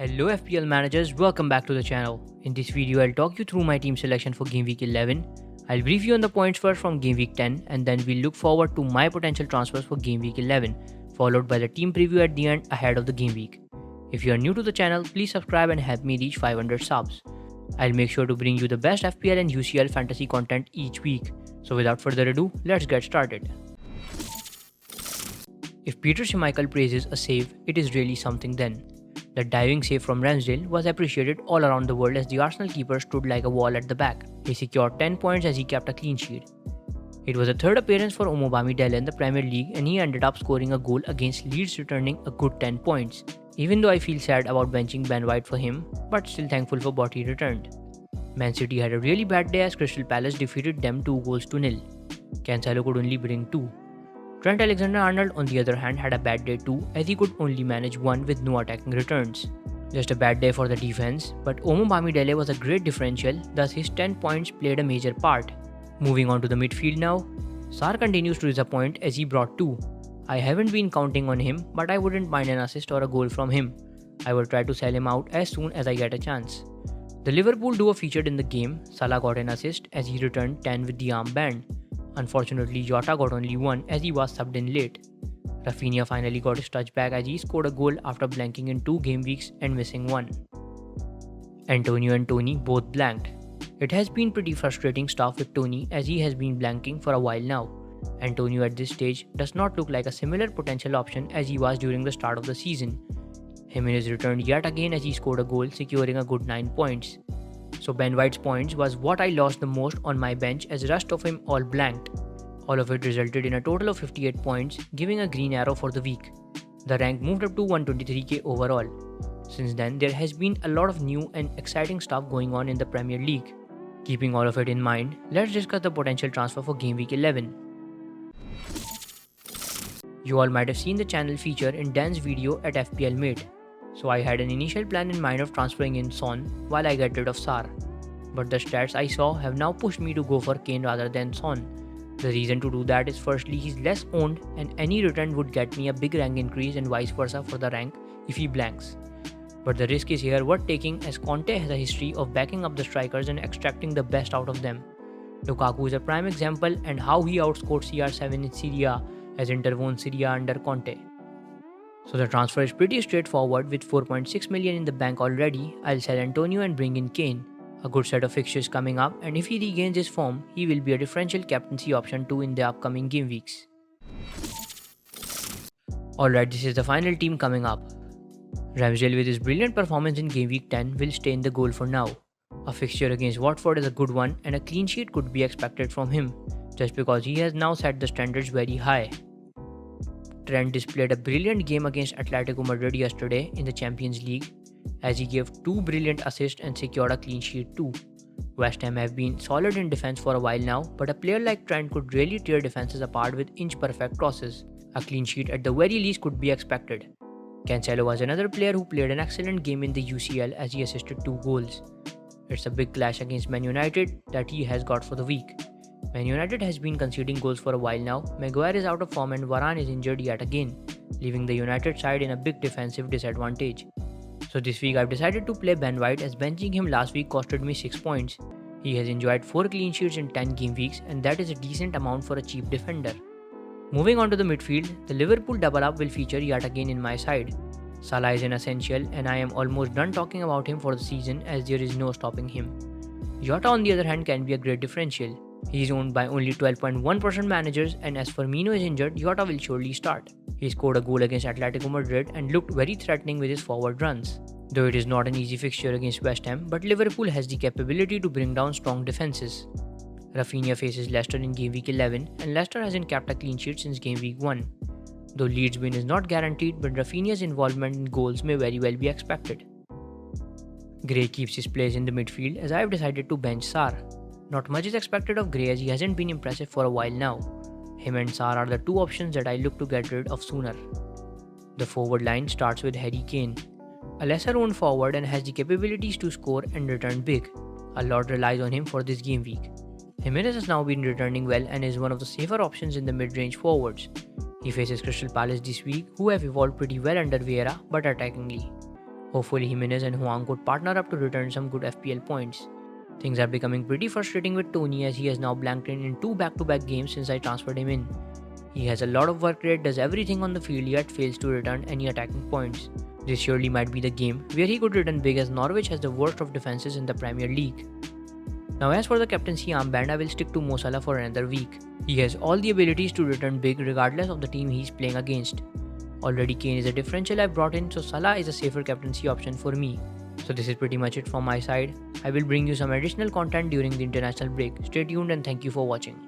Hello FPL managers, welcome back to the channel. In this video, I'll talk you through my team selection for Game Week 11. I'll brief you on the points first from Game Week 10 and then we'll look forward to my potential transfers for Game Week 11, followed by the team preview at the end ahead of the game week. If you are new to the channel, please subscribe and help me reach 500 subs. I'll make sure to bring you the best FPL and UCL fantasy content each week. So without further ado, let's get started. If Peter Schmeichel praises a save, it is really something then. The diving save from Ramsdale was appreciated all around the world as the Arsenal keeper stood like a wall at the back. He secured 10 points as he kept a clean sheet. It was a third appearance for Omobamidele in the Premier League and he ended up scoring a goal against Leeds, returning a good 10 points. Even though I feel sad about benching Ben White for him, but still thankful for what he returned. Man City had a really bad day as Crystal Palace defeated them 2-0. Cancelo could only bring 2. Trent Alexander-Arnold on the other hand had a bad day too as he could only manage 1 with no attacking returns. Just a bad day for the defense, but Omobamidele was a great differential, thus his 10 points played a major part. Moving on to the midfield now, Sarr continues to disappoint as he brought 2. I haven't been counting on him, but I wouldn't mind an assist or a goal from him. I will try to sell him out as soon as I get a chance. The Liverpool duo featured in the game. Salah got an assist as he returned 10 with the armband. Unfortunately, Jota got only 1 as he was subbed in late. Rafinha finally got his touch back as he scored a goal after blanking in 2 game weeks and missing 1. Antonio and Tony both blanked. It has been pretty frustrating stuff with Tony as he has been blanking for a while now. Antonio at this stage does not look like a similar potential option as he was during the start of the season. Jimenez returned yet again as he scored a goal, securing a good 9 points. So Ben White's points was what I lost the most on my bench as the rest of him all blanked. All of it resulted in a total of 58 points, giving a green arrow for the week. The rank moved up to 123k overall. Since then, there has been a lot of new and exciting stuff going on in the Premier League. Keeping all of it in mind, let's discuss the potential transfer for Game Week 11. You all might have seen the channel feature in Dan's video at FPL Mate. So I had an initial plan in mind of transferring in Son while I get rid of Sarr. But the stats I saw have now pushed me to go for Kane rather than Son. The reason to do that is firstly he's less owned and any return would get me a big rank increase and vice versa for the rank if he blanks. But the risk is here worth taking as Conte has a history of backing up the strikers and extracting the best out of them. Lukaku is a prime example and how he outscored CR7 in Serie A as Inter won Serie A under Conte. So the transfer is pretty straightforward. With 4.6 million in the bank already, I'll sell Antonio and bring in Kane. A good set of fixtures coming up and if he regains his form, he will be a differential captaincy option too in the upcoming game weeks. Alright, this is the final team coming up. Ramsdale with his brilliant performance in Game Week 10 will stay in the goal for now. A fixture against Watford is a good one and a clean sheet could be expected from him, just because he has now set the standards very high. Trent displayed a brilliant game against Atletico Madrid yesterday in the Champions League as he gave 2 brilliant assists and secured a clean sheet too. West Ham have been solid in defense for a while now, but a player like Trent could really tear defenses apart with inch-perfect crosses. A clean sheet at the very least could be expected. Cancelo was another player who played an excellent game in the UCL as he assisted 2 goals. It's a big clash against Man United that he has got for the week. Man United has been conceding goals for a while now. Maguire is out of form and Varane is injured yet again, leaving the United side in a big defensive disadvantage. So this week I've decided to play Ben White as benching him last week costed me 6 points. He has enjoyed 4 clean sheets in 10 game weeks and that is a decent amount for a cheap defender. Moving on to the midfield, the Liverpool double up will feature yet again in my side. Salah is an essential and I am almost done talking about him for the season as there is no stopping him. Jota on the other hand can be a great differential. He is owned by only 12.1% managers and as Firmino is injured, Jota will surely start. He scored a goal against Atletico Madrid and looked very threatening with his forward runs. Though it is not an easy fixture against West Ham, but Liverpool has the capability to bring down strong defenses. Rafinha faces Leicester in Game Week 11 and Leicester hasn't kept a clean sheet since Game Week 1. Though Leeds win is not guaranteed, but Rafinha's involvement in goals may very well be expected. Gray keeps his place in the midfield as I have decided to bench Sarr. Not much is expected of Gray as he hasn't been impressive for a while now. Him and Sarr are the 2 options that I look to get rid of sooner. The forward line starts with Harry Kane, a lesser owned forward and has the capabilities to score and return big. A lot relies on him for this game week. Jimenez has now been returning well and is one of the safer options in the mid-range forwards. He faces Crystal Palace this week, who have evolved pretty well under Vieira but attackingly. Hopefully Jimenez and Huang could partner up to return some good FPL points. Things are becoming pretty frustrating with Tony as he has now blanked in 2 back-to-back games since I transferred him in. He has a lot of work rate, does everything on the field yet fails to return any attacking points. This surely might be the game where he could return big as Norwich has the worst of defenses in the Premier League. Now as for the captaincy armband, I will stick to Mo Salah for another week. He has all the abilities to return big regardless of the team he is playing against. Already Kane is a differential I brought in, so Salah is a safer captaincy option for me. So this is pretty much it from my side. I will bring you some additional content during the international break. Stay tuned and thank you for watching.